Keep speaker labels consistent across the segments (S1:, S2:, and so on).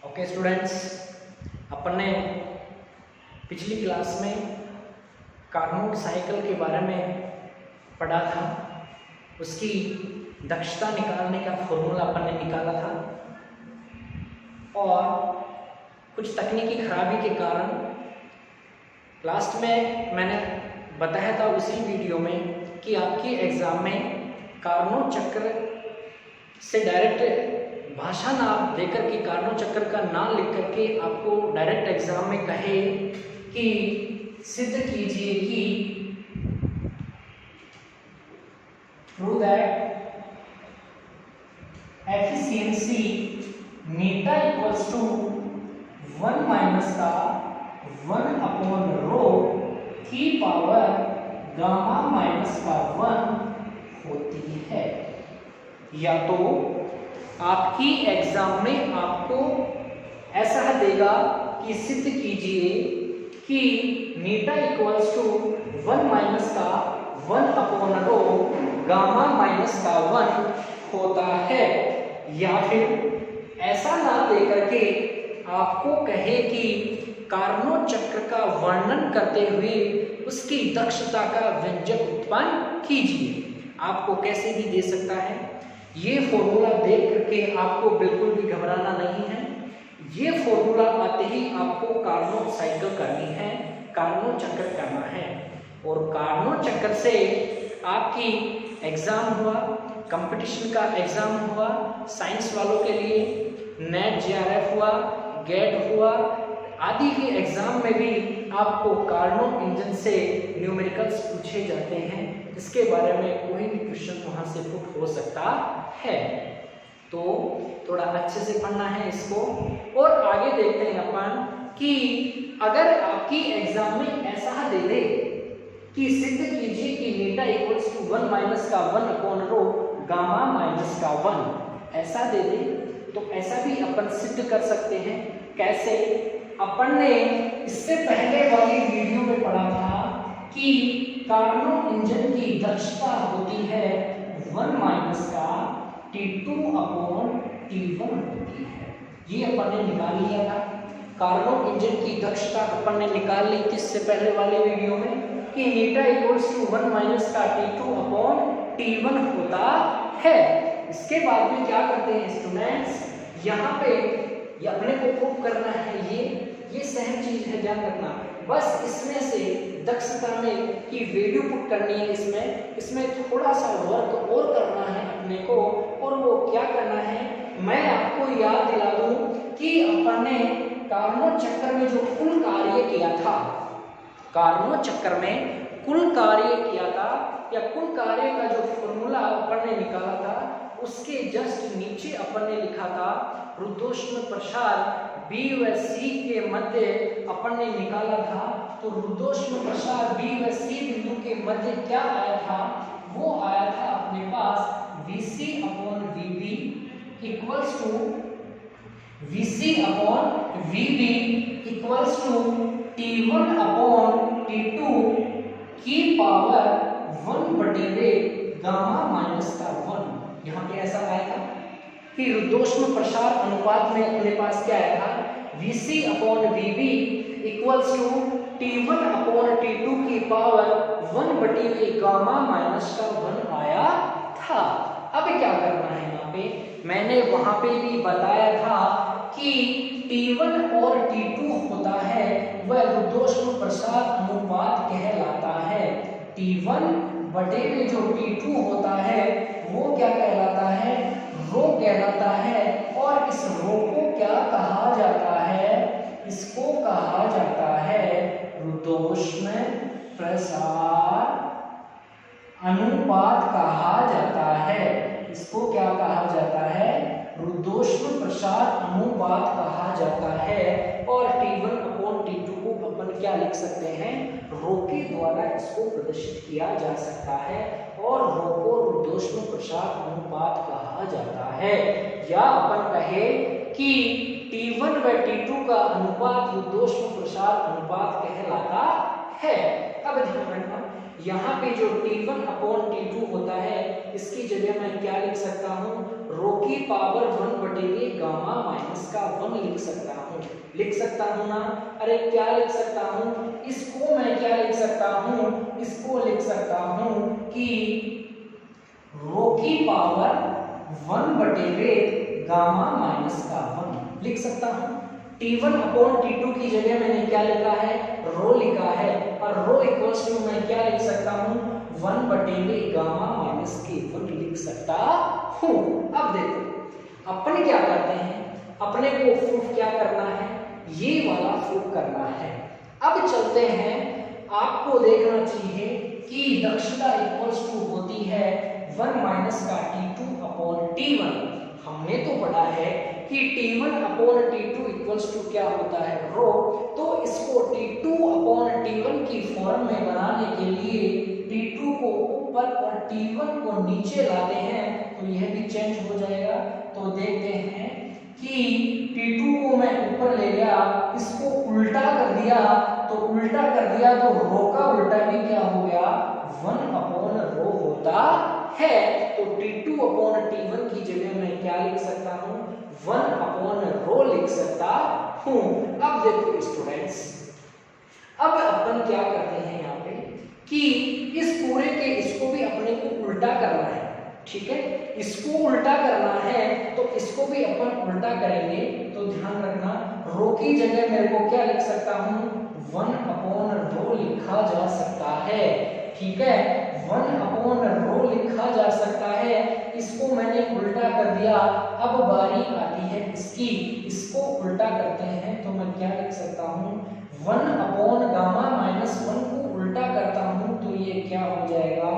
S1: Okay students, अपन ने पिछली class में कार्नोट साइकिल के बारे में पढ़ा था। उसकी दक्षता निकालने का फॉर्मूला अपन ने निकाला था और कुछ तकनीकी खराबी के कारण लास्ट में मैंने बताया था उसी वीडियो में कि आपके एग्ज़ाम में कार्नोट चक्र से डायरेक्ट भाषा नाम देकर के कार्नोट चक्र का नाम लिख करके आपको डायरेक्ट एग्जाम में कहे कि सिद्ध कीजिए कि prove that efficiency eta equals to 1 minus का 1 अपॉन रो की पावर गामा माइनस का 1 होती है। या तो आपकी एग्जाम में आपको ऐसा देगा कि सिद्ध कीजिए कि मीटा इक्वल्स टू 1 माइनस का 1 अपॉन रो गामा माइनस का 1 होता है, या फिर ऐसा ना देकर के आपको कहे कि कार्नोट चक्र का वर्णन करते हुए उसकी दक्षता का व्यंजक उत्पन्न कीजिए। आपको कैसे भी दे सकता है। ये फॉर्मूला देख करके आपको बिल्कुल भी घबराना नहीं है। ये फॉर्मूला आते ही आपको कार्नोट साइकिल करनी है, कार्नोट चक्र करना है। और कार्नोट चक्र से आपकी एग्जाम हुआ, कंपटीशन का एग्जाम हुआ, साइंस वालों के लिए नेट जेआरएफ हुआ, गेट हुआ, आदि के एग्जाम में भी आपको कार्नोट इंजन से न्यूमेरिकल्स पूछे जाते हैं। इसके बारे में कोई भी क्वेश्चन वहां से पुट हो सकता है, तो थोड़ा अच्छे से पढ़ना है इसको। और आगे देखते हैं अपन कि अगर आपकी एग्जाम में ऐसा दे दे कि सिद्ध कीजिए कि मीटा इक्वल्स टू 1 माइनस का 1 अपॉन रो गामा माइनस का 1, ऐसा दे दे तो ऐसा भी अपन सिद्ध कर सकते हैं। कैसे? अपन ने इससे पहले वाली वीडियो में पढ़ा था कि कार्नोट इंजन की दक्षता होती है 1 माइनस का T2 अपॉन T1 होती है। ये अपन ने निकाल लिया था। कार्नोट इंजन की दक्षता अपन ने निकाल ली किससे पहले वाले वीडियो में कि मीटा इक्वल्स टू 1 माइनस का T2 अपॉन T1 होता है। इसके बाद में क्या करते हैं स्टूडेंट्स, यहाँ पे ये अपने को प्रूव करना है। ये सहज चीज है, ध्यान रखना। बस इसमें से दक्षता में की वैल्यू पुट करनी है। इसमें थोड़ा सा वर्क और करना है अपने को। और वो क्या करना है, मैं आपको याद दिला दूं कि अपन ने कार्नोट चक्र में जो कुल कार्य किया था, कार्नोट चक्र में कुल कार्य किया था या कुल कार्य का जो फॉर्मूला अपन ने निकाला था, उसके जस्ट नीचे अपन ने लिखा था रुद्धोष्म प्रसार B व C के मध्य अपन ने निकाला था। तो रुद्धोष्म प्रसार B व C बिंदु के मध्य क्या आया था, वो आया था अपने पास Vc upon Vb equals to Vc upon Vb equals to T1 upon T2 की पावर 1/2 गामा माइनस का 1। यहाँ पे ऐसा आया था कि रुद्धोष्म प्रसार अनुपात में अपने पास क्या आया था, Vc upon Vb equals to T1 upon T2 की पावर 1/2 गामा माइनस का 1 आया था। अब क्या करना है, यहाँ पे मैंने वहां पे भी बताया था कि T1 और T2 होता है वह रुद्धोष्म प्रसार अनुपात कहलाता है। T1 बटे में जो T2 होता है वो क्या कहलाता है, रो कहलाता है। और इस रो को क्या कहा जाता है, इसको कहा जाता है रुद्धोष्म प्रसार अनुपात कहा जाता है। इसको क्या कहा जाता है, रुद्धोष्म प्रसार अनुपात कहा जाता है। और T1 अपॉन T2 को अपन क्या लिख सकते हैं, रो के द्वारा इसको प्रदर्शित किया जा सकता है। और रो को रुद्धोष्म प्रसार अनुपात कहा जाता है। या अपन कहे कि T1 व T2 का अनुपात रुद्धोष्म प्रसार अनुपात कहलाता है। अब ध्यान रखना, यहाँ पे जो T1 अपॉन T2 होता है इसकी जगह मैं क्या लिख सकता हूँ, रो की पावर 1 बटेगे गामा माइनस का 1 लिख सकता हूँ ना। अरे क्या लिख सकता हूँ, इसको मैं क्या लिख सकता हूँ, इसको लिख सकता हूँ कि रो की पावर 1 बटेगे गामा माइनस का 1 लिख सकता हूँ। T1 अपॉन T2 की जगह मैंने क्या लिखा है, रो लिखा है, और रो इक्वल्स टू मैं क्या लिख सकता हूँ, 1 बटेगे गामा माइनस के 1 लिख सकता हूँ। अब देखो अपन क्या करते हैं, अपने को प्रूफ क्या करना है, ये वाला प्रूफ करना है। अब चलते हैं, आपको देखना चाहिए कि दक्षता इक्वल्स टू होती है 1 माइनस का T2 अपॉन T1। हमने तो पढ़ा है कि T1 upon T2 equals to क्या होता है, रो। तो इसको T2 अपॉन T1 की फॉर्म में बनाने के लिए T2 को ऊपर और T1 को नीचे लाते हैं तो यह भी चेंज हो जाएगा। तो देखते हैं कि T2 को मैं ऊपर ले गया, इसको उल्टा कर दिया, तो रो का उल्टा भी क्या हो गया, 1 अपॉन रो होता है। तो T2 अपॉन T1 की जगह मैं क्या लिख सकता हूँ, 1 अपॉन रो लिख सकता हूँ। अब देखो स्टूडेंट्स, अब अपन क्या करते हैं यहाँ पे कि इस पूरे के इसको भी अपने को उल्टा करना है, ठीक है, इसको उल्टा करना है तो इसको भी अपन उल्टा करेंगे। तो ध्यान रखना, रो की जगह मेरे को क्या लिख सकता हूँ, 1 अपॉन रो लिखा जा सकता है, ठीक है, 1 अपॉन रो लिखा जा सकता है। इसको मैंने उल्टा कर दिया, अब बारी आती है इसकी, इसको उल्टा करते हैं तो मैं क्या लिख सकता हूँ, 1 अपॉन गामा माइनस 1 को उल्टा करता हूँ तो ये क्या हो जाएगा,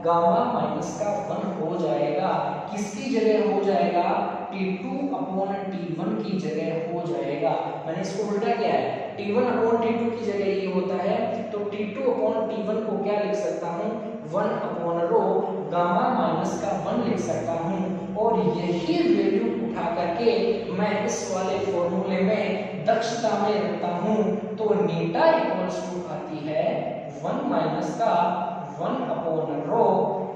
S1: गामा माइनस का 1 हो जाएगा। किसकी जगह हो जाएगा, T2 अपॉन T1 की जगह हो जाएगा। मैंने इसको उल्टा किया है, T1 अपॉन T2 की जगह ये होता है, तो T2 अपॉन T1 को क्या लिख सकता हूँ, 1 अपॉन रो गामा माइनस का 1 लिख सकता हूँ। और यही वैल्यू उठा करके मैं इस वाले फॉर्मूले में दक्षता में रखता हूँ, तो नीटा इक्वल्स टू आती है 1 माइनस का 1 अपॉन रो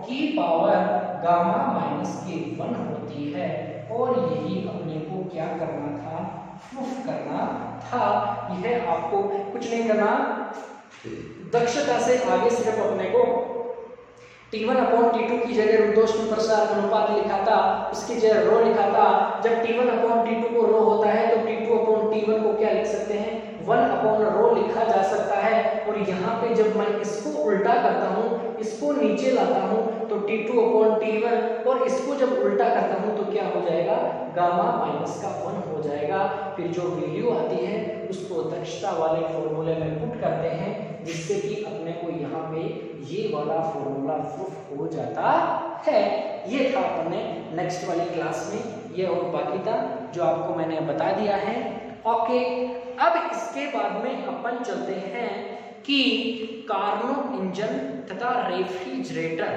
S1: की पावर गामा माइनस के 1 होती है। और यही अपने को क्या करना था, प्रूफ करना था। यह आपको कुछ नहीं करना, दक्षता से आगे सिर्फ अपने को T1 अपॉन T2 की जगह रुद्धोष्म प्रसार अनुपात लिखा था, उसकी जगह रो लिखा था। जब T1 अपॉन T2 को रो होता है तो T2 अपॉन T1 को क्या लिख सकते हैं, 1 अपॉन रो लिखा जा सकता है। और यहाँ पे जब मैं इसको उल्टा करता हूँ, इसको नीचे लाता हूँ तो T2 अपॉन T1, और इसको जब उल्टा करता हूँ तो क्या हो जाएगा, गामा माइनस का 1 हो जाएगा। फिर जो वैल्यू आती है उसको दक्षता वाले फॉर्मूले में पुट करते हैं, जिससे कि अपने को यहाँ पे ये वाला फॉर्मूला प्रूफ हो जाता है। ये था अपने नेक्स्ट वाली क्लास में, ये और बाकी था जो आपको मैंने बता दिया है। ओके, अब इसके बाद में अपन चलते हैं कि कार्नो इंजन तथा रेफ्रिजरेटर,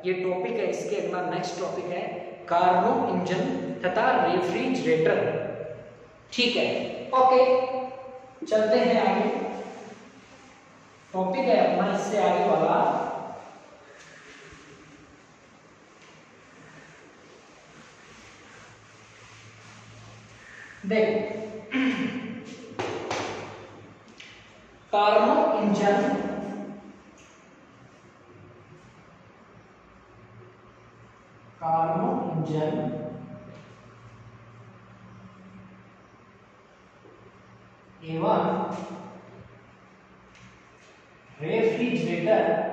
S1: ये टॉपिक है, इसके अगला नेक्स्ट टॉपिक है कार्नो इंजन तथा रेफ्रिजरेटर, ठीक है। ओके, चलते हैं आगे, टॉपिक है अपना इससे आगे वाला देखो, कार्नो इंजन एवं रेफ्रिजरेटर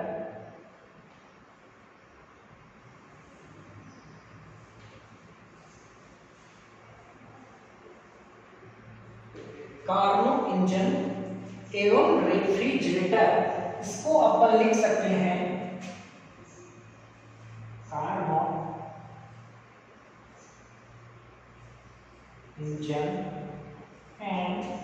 S1: कार्नो इंजन एवं रेफ्रिजरेटर, इसको अपन लिख सकते हैं कार्नो इंजन एंड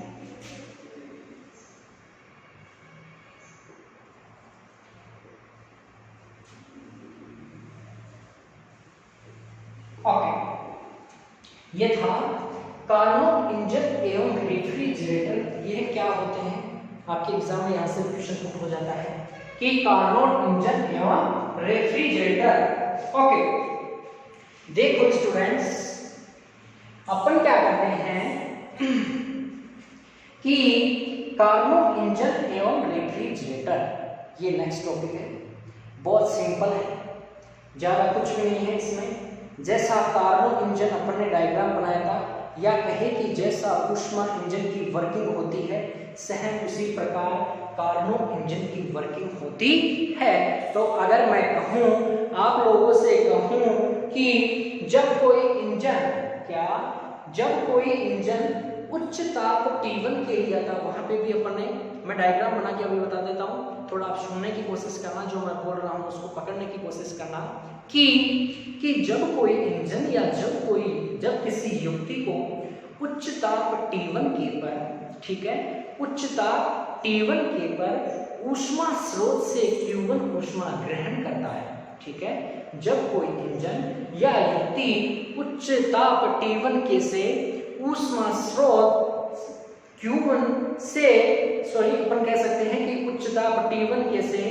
S1: ये था कार्नो इंजन एवं रेफ्रिजरेटर। ये क्या होते हैं, आपके एग्जाम में यहाँ से क्वेश्चन पुट हो जाता है कि कार्नोट इंजन एवं रेफ्रिजरेटर। ओके, देखो स्टूडेंट्स, अपन क्या करते हैं कि कार्नोट इंजन एवं रेफ्रिजरेटर, ये नेक्स्ट टॉपिक है, बहुत सिंपल है, ज्यादा कुछ भी नहीं है इसमें। जैसा कार्नोट इंजन अपन ने डायग्राम बनाया था, या कहे कि जैसा ऊष्मा इंजन की वर्किंग होती है, सहम उसी प्रकार कार्नोट इंजन की वर्किंग होती है। तो अगर मैं कहूं, आप लोगों से कहूं कि जब कोई इंजन उच्च ताप T1 के लिए था, वहां पे भी अपन ने, मैं डायग्राम बना के अभी बता देता हूं, थोड़ा आप सुनने की कोशिश करना, जो मैं बोल रहा हूं उसको पकड़ने की कोशिश करना, कि जब कोई इंजन या जब किसी युक्ति को उच्च ताप T1 के पर, ठीक है, उच्च ताप T1 के पर ऊष्मा स्रोत से Q1 ऊष्मा ग्रहण करता है, ठीक है, जब कोई इंजन या युक्ति उच्च ताप T1 के से ऊष्मा स्रोत Q1 से, अपन कह सकते हैं कि उच्च ताप T1 के से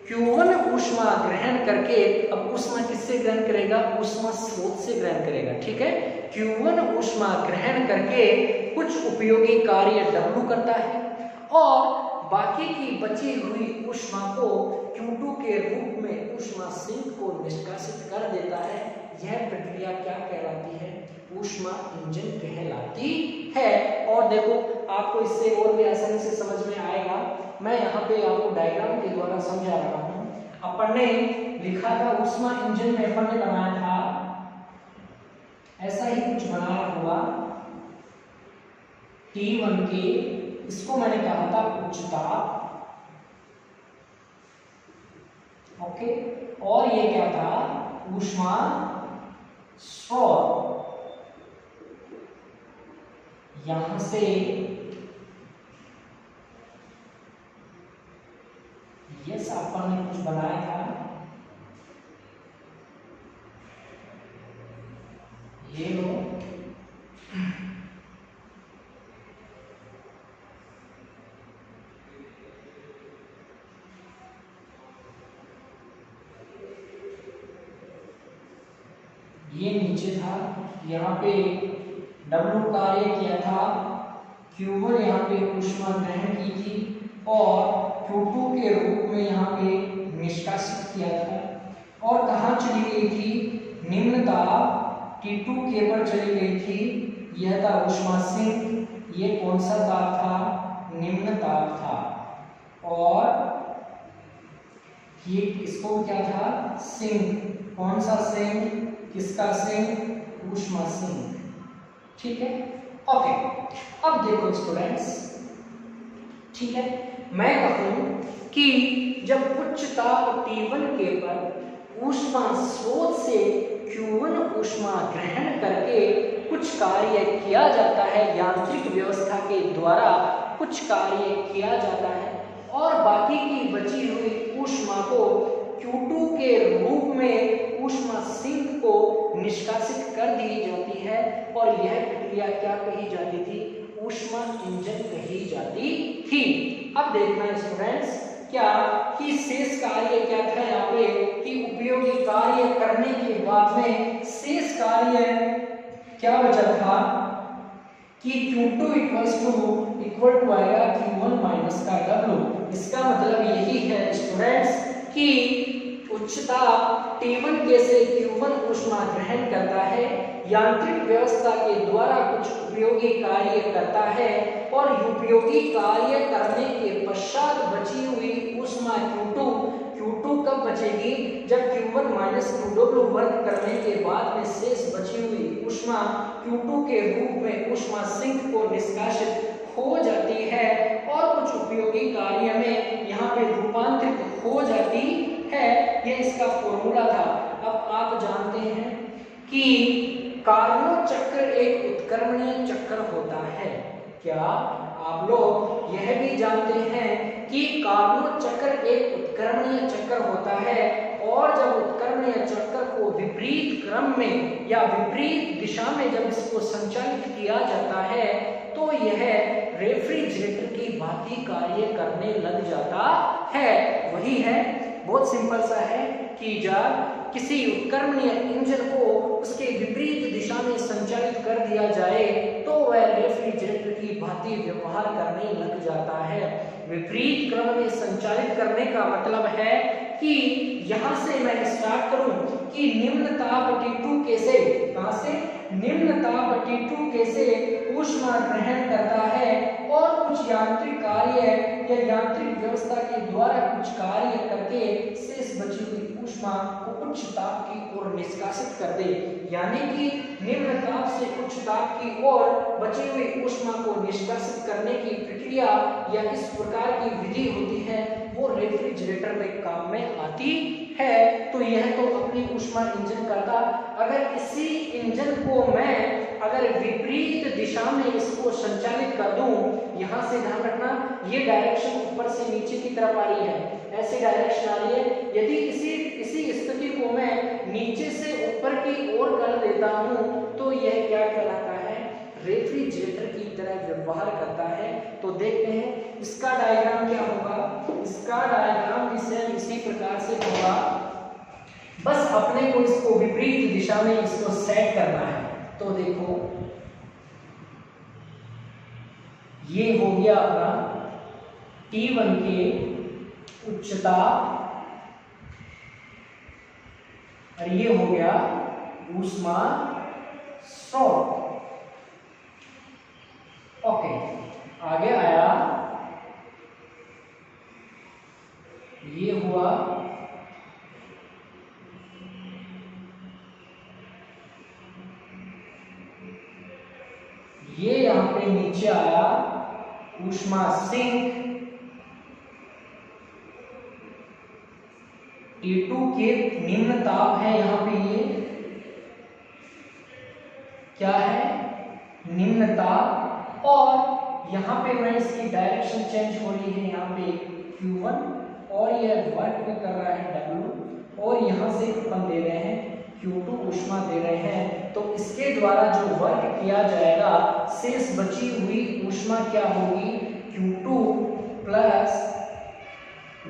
S1: Q1 ऊष्मा ग्रहण करके, अब ऊष्मा किससे ग्रहण करेगा? ऊष्मा स्रोत से ग्रहण करेगा, ठीक है। Q1 ऊष्मा ग्रहण करके कुछ उपयोगी कार्य W करता है और बाकी की बची हुई ऊष्मा को Q2 के रूप में ऊष्मा सिंक को निष्कासित कर देता है। यह प्रक्रिया क्या कहलाती है? ऊष्मा इंजन कहलाती है। और देखो, आपको इससे और भी आसानी से समझ में आएगा, मैं यहाँ पे आपको डायग्राम के द्वारा समझा रहा हूँ। अपन ने लिखा था ऊष्मा इंजन में, अपन ने बनाया था ऐसा ही कुछ बनाया हुआ T1 के, इसको मैंने कहा था उच्च ताप, ओके, और ये क्या था? ऊष्मा स्रोत। यहां से यस, अपन ने कुछ बनाया था, ये लो, ये नीचे था, यहाँ पे W कार्य किया था, Q1 यहाँ पे ऊष्मा ग्रहण की थी और Q2 के रूप में यहाँ पे निष्कासित किया था। और कहाँ चली गई थी? निम्न ताप T2 के पर चली गई थी। यह था ऊष्मा सिंक। ये कौन सा ताप था? निम्न ताप था। और ये इसको क्या था? सिंक। कौन सा सिंक? किसका सिंक? ऊष्मा सिंक, ठीक है, ओके। अब देखो स्टूडेंट्स, ठीक है, मैं कहूं कि जब उच्च ताप T1 के पर ऊष्मा स्रोत से Q1 ऊष्मा ग्रहण करके कुछ कार्य किया जाता है, यांत्रिक व्यवस्था के द्वारा कुछ कार्य किया जाता है, और बाकी की बची हुई ऊष्मा को Q2 के रूप में ऊष्मा सिंक को निष्कासित कर दी जाती है, और यह प्रक्रिया क्या कही जाती थी? ऊष्मा इंजन कही जाती थी। अब देखना स्टूडेंट्स, क्या कि शेष कार्य क्या था यहाँ पे, कि उपयोगी कार्य करने के बाद में शेष कार्य क्या बचा था कि Q2 इक्वल टू आएगा Q1 माइनस का W। इसका मतलब यही है स्टूडेंट्स कि उच्च ताप T1 के से Q1 ऊष्मा ग्रहण करता है, यांत्रिक व्यवस्था के द्वारा कुछ उपयोगी कार्य करता है, और उपयोगी कार्य करने के पश्चात बची हुई ऊष्मा Q2 कब बचेगी? जब Q1 माइनस QW वर्ग करने के बाद में शेष बची हुई ऊष्मा Q2 के रूप में ऊष्मा सिंक को निष्कासित हो जाती है और कुछ उपयोगी कार्य में यहाँ पे रूपांतरित हो जाती है। ये इसका फॉर्मूला था। अब आप जानते हैं कि कार्नोट चक्र एक उत्क्रमणीय चक्र होता है। क्या आप लोग यह भी जानते हैं कि कार्नोट चक्र एक उत्क्रमणीय चक्र होता है, और जब उत्क्रमणीय चक्र को विपरीत क्रम में या विपरीत दिशा में जब इसको संचालित किया जाता है तो यह रेफ्रिजरेटर की भांति कार्य करने लग जाता है। वही है, बहुत सिंपल सा है कि जब किसी उपकरण या इंजन को उसके विपरीत दिशा में संचालित कर दिया जाए तो वह रेफ्रिजरेटर की भांति व्यवहार करने लग जाता है। विपरीत क्रम में संचालित करने का मतलब है कि यहां से मैं स्टार्ट करूं कि निम्न ताप T2 कैसे, कहां से, निम्न ताप T2 कैसे ऊष्मा ग्रहण करता है और कुछ यांत्रिक कार्य या यांत्रिक व्यवस्था के द्वारा कुछ कार्य करके शेष बची हुई ऊष्मा को उच्च ताप की ओर निष्कासित कर दे। यानी कि निम्न ताप से उच्च ताप की ओर बची हुई ऊष्मा को निष्कासित करने की प्रक्रिया या इस प्रकार की विधि होती है वो रेफ्रिजरेटर में काम में आती है। तो यह तो अपनी ऊष्मा इंजन करता। अगर इसी इंजन को मैं अगर विपरीत दिशा में इसको संचालित कर दूं, यहां से ध्यान रखना ये डायरेक्शन ऊपर से नीचे की तरफ आ रही है, ऐसी डायरेक्शन आ रही है। यदि इसी स्थिति को मैं नीचे से ऊपर की ओर कर देता हूं तो यह क्या कहलाता है, रेफ्रिजरेटर की तरह व्यवहार करता है। तो देखते हैं इसका डायग्राम क्या होगा। इसका डायग्राम भी सेम इसी प्रकार से होगा, बस अपने को इसको विपरीत दिशा में इसको सेट करना है। तो देखो ये हो गया अपना T1 के उच्चता और ये हो गया ऊष्मा स्रोत। ओके, आगे आया ये हुआ ये, यहां पे नीचे आया ऊष्मा सिंक। T2 के निम्न ताप है, यहां पे ये क्या है, निम्न ताप, और यहां पे मैं इसकी डायरेक्शन चेंज हो रही है, यहां पे Q1 और यह वर्क में कर रहा है W, और यहां से अपन दे रहे हैं Q2 ऊष्मा दे रहे हैं। तो इसके द्वारा जो वर्क किया जाएगा शेष बची हुई ऊष्मा क्या होगी, Q2 प्लस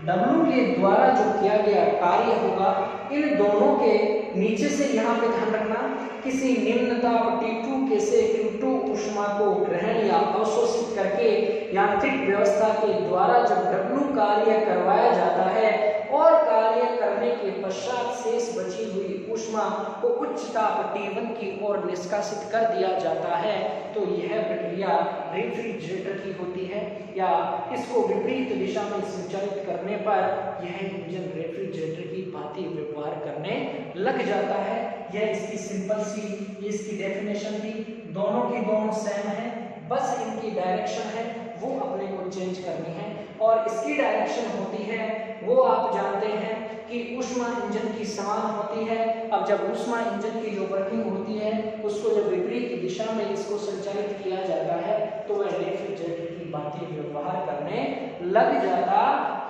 S1: W के द्वारा जो किया गया कार्य होगा। इन दोनों के नीचे से यहाँ पे ध्यान रखना, किसी निम्न ताप T2 के से Q2 ऊष्मा को ग्रहण या अवशोषित करके यांत्रिक व्यवस्था के द्वारा जब W कार्य करवाया जाता है और कार्य करने के पश्चात शेष बची हुई ऊष्मा को उच्च ताप T1 की ओर निष्कासित कर दिया जाता है। तो यह प्रक्रिया रेफ्रिजरेटर की होती है, या इसको विपरीत दिशा में संचालित करने पर यह इंजन रेफ्रिजरेटर की भांति व्यवहार करने लग जाता है। यह इसकी सिंपल सी इसकी डेफिनेशन थी। दोनों की दोनों सेम है, बस इनकी डायरेक्शन है वो अपने को चेंज करनी है। और इसकी डायरेक्शन होती है वो आप जानते हैं कि ऊष्मा इंजन की समान होती है। अब जब ऊष्मा इंजन की जो वर्किंग होती है उसको जब विपरीत दिशा में इसको संचालित किया जाता है तो वह रेफ्रिजरेटर की भांति व्यवहार करने लग जाता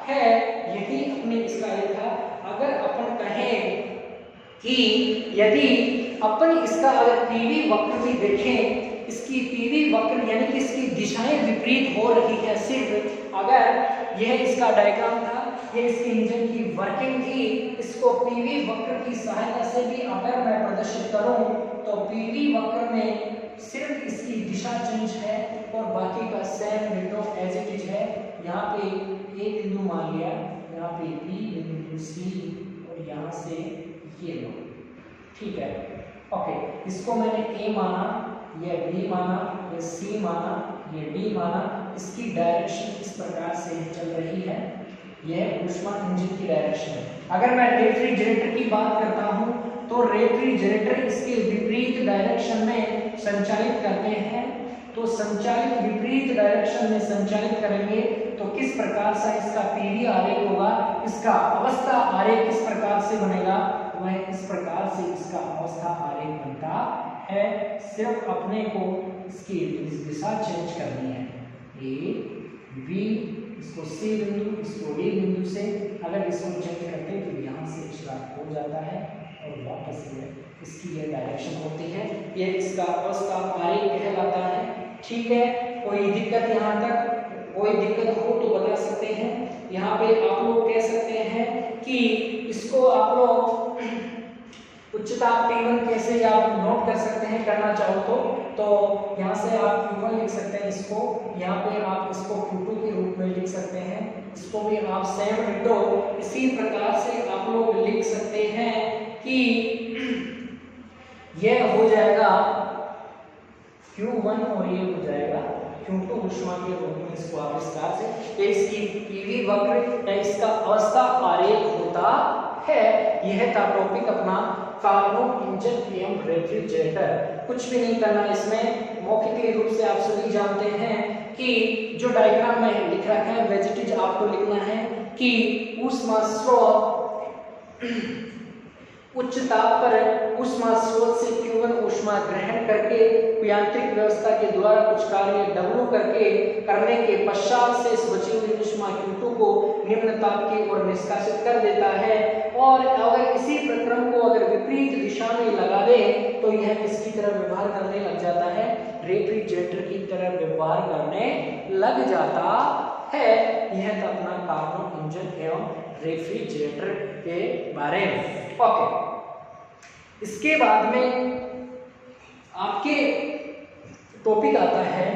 S1: है। यही अपने इसका ये था। अगर अपन कहें कि यदि अपन इसका अगर पीवी वक्र भी देखें, इसकी पीवी वक्र यानी कि इसकी दिशाएं विपरीत हो रही है, सिर्फ अगर यह इसका डायग्राम था, यह इसकी इंजन की वर्किंग थी, इसको पीवी वक्र की सहायता से भी अगर मैं प्रदर्शित करूं तो पीवी वक्र में सिर्फ इसकी दिशा चेंज है और बाकी का same ditto as it is है। यहाँ पे ए बिंदु मान लिया, यहाँ पे बी बिंदु, सी, और यहाँ से ये लो, ठीक है। ओके, इसको मैंने ए माना, ये बी माना, ये सी माना, ये डी माना। इसकी डायरेक्शन इस प्रकार से चल रही है, यह ऊष्मा इंजन की डायरेक्शन है। अगर मैं रेफ्रिजरेटर की बात करता हूं तो रेफ्रिजरेटर इसके विपरीत डायरेक्शन में संचालित करते हैं। तो संचालित विपरीत डायरेक्शन में संचालित करेंगे तो किस प्रकार से इसका पीवी आरेख होगा, इसका अवस्था आरेख किस प्रकार से बनेगा, वह इस प्रकार से इसका अवस्था आरेख बनता है। सिर्फ अपने को इसकी दिशा चेंज करनी है, ए बी, इसको सी बिंदु, इसको डी बिंदु से अगर इसको चेंज करते हैं तो यहाँ से स्टार्ट हो जाता है और वापस इसकी ये डायरेक्शन होती है। ये इसका अवस्था आरेख कहलाता है। ठीक है, कोई दिक्कत यहाँ तक? कोई दिक्कत हो तो बता सकते हैं। यहाँ पे आप लोग कह सकते हैं कि इसको आप लोग उच्चता T1 कैसे आप नोट कर सकते हैं, करना चाहो तो यहाँ से आप Q1 लिख सकते हैं इसको, यहाँ पे आप इसको Q2 के रूप में लिख सकते हैं, इसको भी आप सेम विंडो इसी प्रकार से आप लोग लिख सकते हैं कि यह हो जाएगा Q1 और ये हो जाएगा Q2 ऊष्मा के रूप में। इसको आप इस तरह से इसकी पीवी वक्र या इसका अवस्था आरेख होता है। यह था टॉपिक अपना कार्बन इंजन एवं रेफ्रिजरेटर। कुछ भी नहीं करना इसमें, मौखिक रूप से आप सभी जानते हैं कि जो डायग्राम में लिख रखा है वेजिटेज आपको लिखना है कि ऊष्मा स्रोत उच्च ताप पर ऊष्मा स्रोत से Q1 ऊष्मा ग्रहण करके यांत्रिक व्यवस्था के द्वारा कुछ कार्य W करने के पश्चात से इस बची हुई ऊष्मा Q2 को निम्न ताप की ओर निष्कासित कर देता है। और अगर इसी प्रक्रम को अगर विपरीत दिशा में लगा दे तो यह किसकी तरह व्यवहार करने लग जाता है, रेफ्रिजरेटर की तरह व्यवहार करने लग जाता है। यह था अपना कार्बन इंजन एवं रेफ्रिजरेटर के बारे में। ओके, इसके बाद में आपके टॉपिक आता है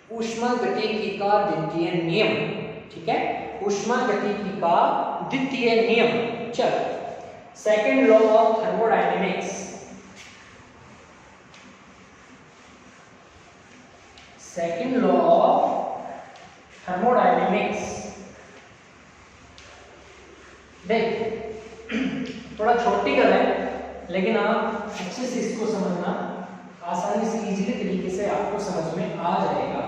S1: ऊष्मागतिकी का द्वितीय नियम। ठीक है, ऊष्मागतिकी का द्वितीय नियम। चलो, second law of thermodynamics. Second law of thermodynamics. देख, थोड़ा छोटी गल है लेकिन आप अच्छे से इसको समझना, आसानी से इजीली तरीके से आपको समझ में आ जाएगा।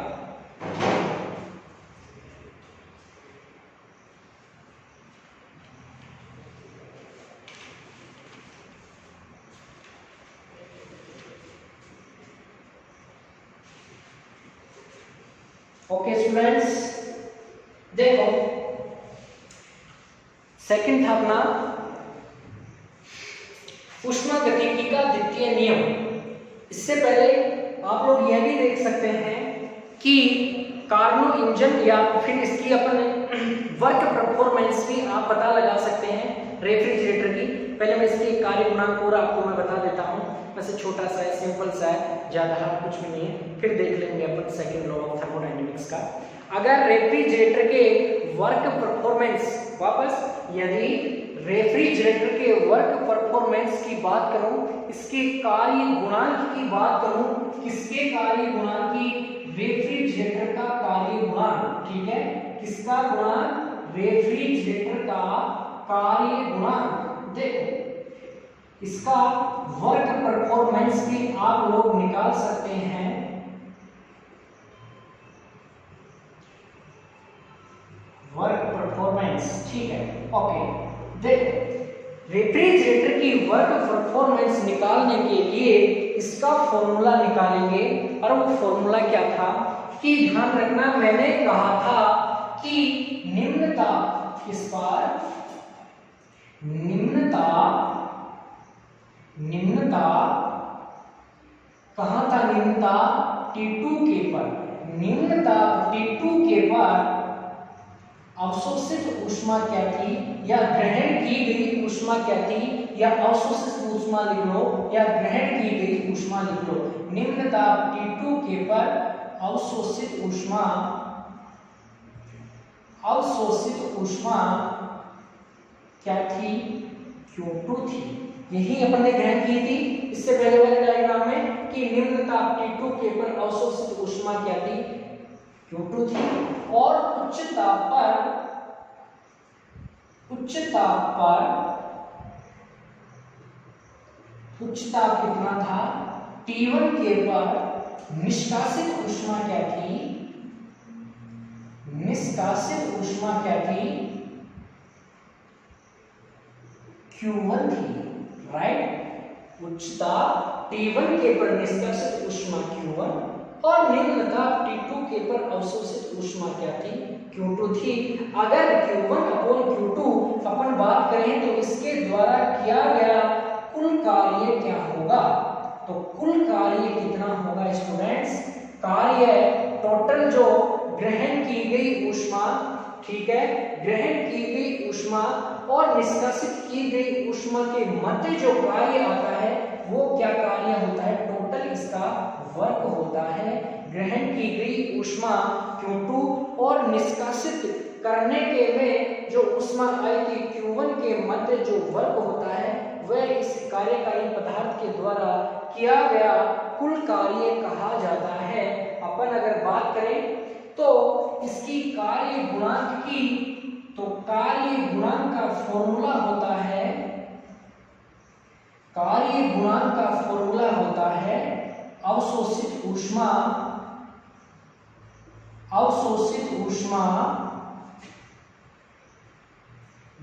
S1: ओके स्टूडेंट्स, देखो सेकंड था अपना ऊष्मागतिकी का द्वितीय नियम। इससे पहले आप लोग यह भी देख सकते हैं कि कार्नो इंजन या फिर इसकी अपन वर्क परफॉर्मेंस भी आप पता लगा सकते हैं रेफ्रिजरेटर की। पहले मैं इसके कार्य गुणांक और आपको मैं बता देता हूँ, वैसे छोटा सा है, सिंपल सा है, ज्यादा हार्ड कुछ भी नहीं है। फिर देख लेंगे अपन सेकंड लॉ ऑफ थर्मोडायनेमिक्स का। अगर रेफ्रिजरेटर के वर्क परफॉर्मेंस, वापस यदि रेफ्रिजरेटर के वर्क परफॉर्मेंस की बात करूं, इसके कार्य गुणांक की बात करूं, किसके कार्य गुणांक की, रेफ्रिजरेटर का कार्य गुणांक। ठीक है, किसका गुणांक, रेफ्रिजरेटर का कार्य गुणांक। देखो, इसका वर्क परफॉर्मेंस भी आप लोग निकाल सकते हैं। वर्क परफॉर्मेंस, ठीक है, ओके। देखो, रेफ्रिजरेटर की वर्क परफॉर्मेंस निकालने के लिए इसका फॉर्मूला निकालेंगे। और वो फॉर्मूला क्या था कि ध्यान रखना, मैंने कहा था कि निम्न ताप किस पर, निम्न ताप कहां था, निम्न ताप T2 के पर, निम्न ताप T2 के पर अवशोषित ऊष्मा क्या थी या ग्रहण की गई ऊष्मा क्या थी, या अवशोषित ऊष्मा लिख लो या ग्रहण की गई ऊष्मा लिख लो। निम्न ताप T2 के पर अवशोषित ऊष्मा, अवशोषित ऊष्मा क्या थी, Q2 थी। यही अपन ने ग्रहण की थी इससे पहले वाले डायग्राम में कि निम्न ताप T2 के पर अवशोषित ऊष्मा क्या थी, Q2 थी। और उच्च ताप कितना था, T1 के पर निष्कासित ऊष्मा क्या थी, निष्कासित ऊष्मा क्या थी, Q1 थी, राइट। उच्च ताप T1 के पर निष्कासित ऊष्मा Q1 और निम्न ताप T2 के पर अवशोषित ऊष्मा क्या थी, Q2 थी। अगर Q1 अपॉन Q2 अपन बात करें तो इसके द्वारा किया गया कुल कार्य क्या होगा, तो कुल कार्य कितना होगा स्टूडेंट्स, कार्य टोटल ठीक है, ग्रहण की गई ऊष्मा और निष्कासित की गई ऊष्मा के मध्य जो कार्य आता है वो क्या कार्य होता है, टोटल इसका वर्क होता है। ग्रहण की गई ऊष्मा Q2 और निष्कासित करने के में जो ऊष्मा आई थी Q1 के मध्य जो वर्क होता है वह इस कार्यकारी पदार्थ के द्वारा किया गया कुल कार्य कहा जाता है। अपन अगर बात करें तो इसकी कार्य गुणांक की, तो कार्य गुणांक का फॉर्मूला होता है, कार्य गुणांक का फॉर्मूला होता है अवशोषित ऊष्मा, अवशोषित ऊष्मा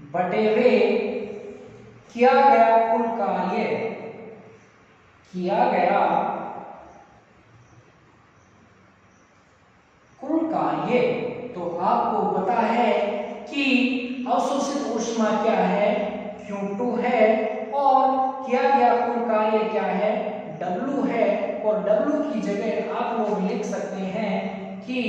S1: बटेवे किया गया कुल कार्य, किया गया कुल कार्य। तो आपको पता है कि अवशोषित ऊष्मा क्या है, Q2 है, और किया गया कुल कार्य क्या है, W है। और W की जगह आप लोग लिख सकते हैं कि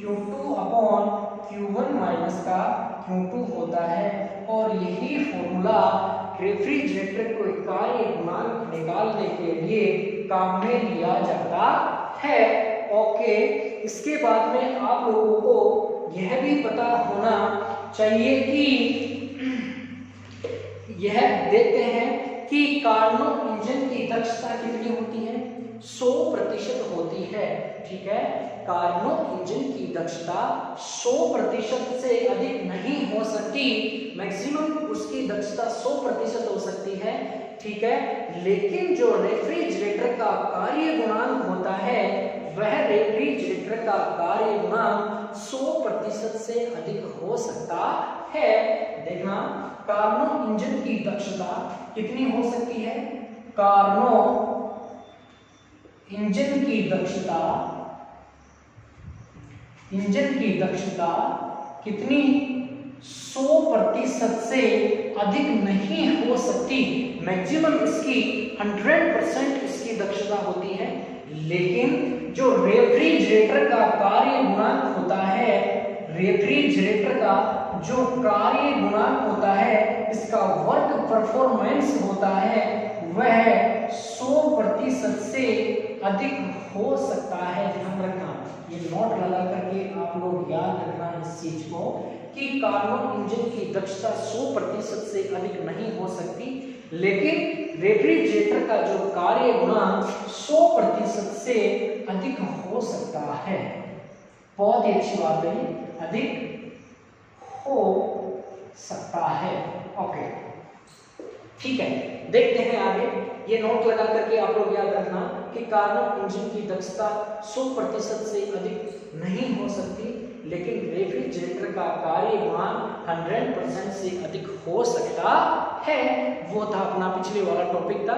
S1: Q2 अपॉन Q1 माइनस का Q2 होता है। और यही फॉर्मूला रेफ्रिजरेटर को कार्य गुणांक निकालने के लिए काम में लिया जाता है। ओके, इसके बाद में आप लोगों को यह भी पता होना चाहिए कि यह देखते हैं कि कार्नोट इंजन की दक्षता कितनी होती है, 100% होती है। ठीक है, कार्नोट इंजन की दक्षता 100% से अधिक नहीं हो सकती, मैक्सिमम उसकी दक्षता 100% हो सकती है। ठीक है, लेकिन जो रेफ्रिजरेटर का कार्य गुणांक होता है वह रेफ्रिजरेटर का कार्य गुणांक 100% से अधिक हो सकता है। देखना, कार्नोट इंजन की दक्षता कितनी हो सकती है, कार्नोट इंजन की दक्षता, इंजन की दक्षता कितनी, 100% से अधिक नहीं हो सकती, मैक्सिमम इसकी 100% इसकी दक्षता होती है। लेकिन जो रेफ्रिजरेटर का कार्य गुणांक होता है, रेफ्रिजरेटर का जो कार्य गुणांक होता है, इसका वर्क परफॉर्मेंस होता है वह 100% से अधिक हो सकता है। ध्यान रखना, ये नोट लगा करके आप लोग याद रखना इस चीज को कि कार्नोट इंजन की दक्षता 100% से अधिक नहीं हो सकती, लेकिन रेफ्रिजरेटर का जो कार्य गुणांक 100% से अधिक हो सकता है। बहुत ही अच्छी बात है, अधिक हो सकता है। ओके, ठीक है, देखते हैं आगे। ये नोट लगा करके आप लोग याद रखना कि कार्नोट इंजन की दक्षता 100% से अधिक नहीं हो सकती, लेकिन रेफ्रिजरेटर का कार्य गुणांक 100% से अधिक हो सकता है। वो था अपना पिछले वाला टॉपिक था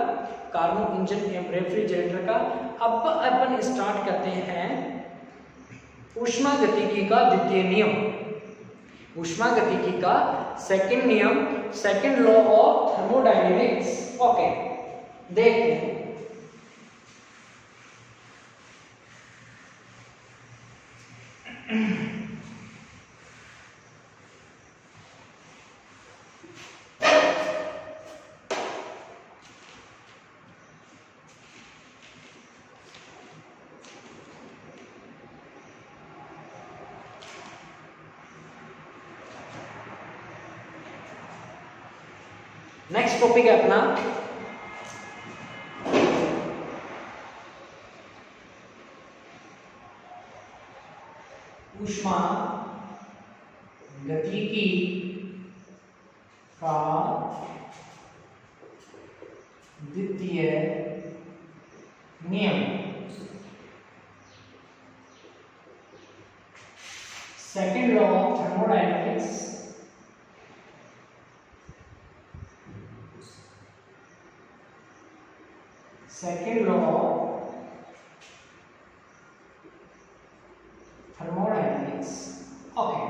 S1: कार्नोट इंजन एवं रेफ्रिजरेटर का। अब अपन स्टार्ट करते हैं ऊष्मागतिकी का द्वितीय नियम। ऊष्मागतिकी का सेकंड नियम, second law of thermodynamics. Okay, देखते हैं। नेक्स्ट टॉपिक है अपना ऊष्मा गतिकी का द्वितीय नियम, second law of thermodynamics. Second law of thermodynamics. Okay,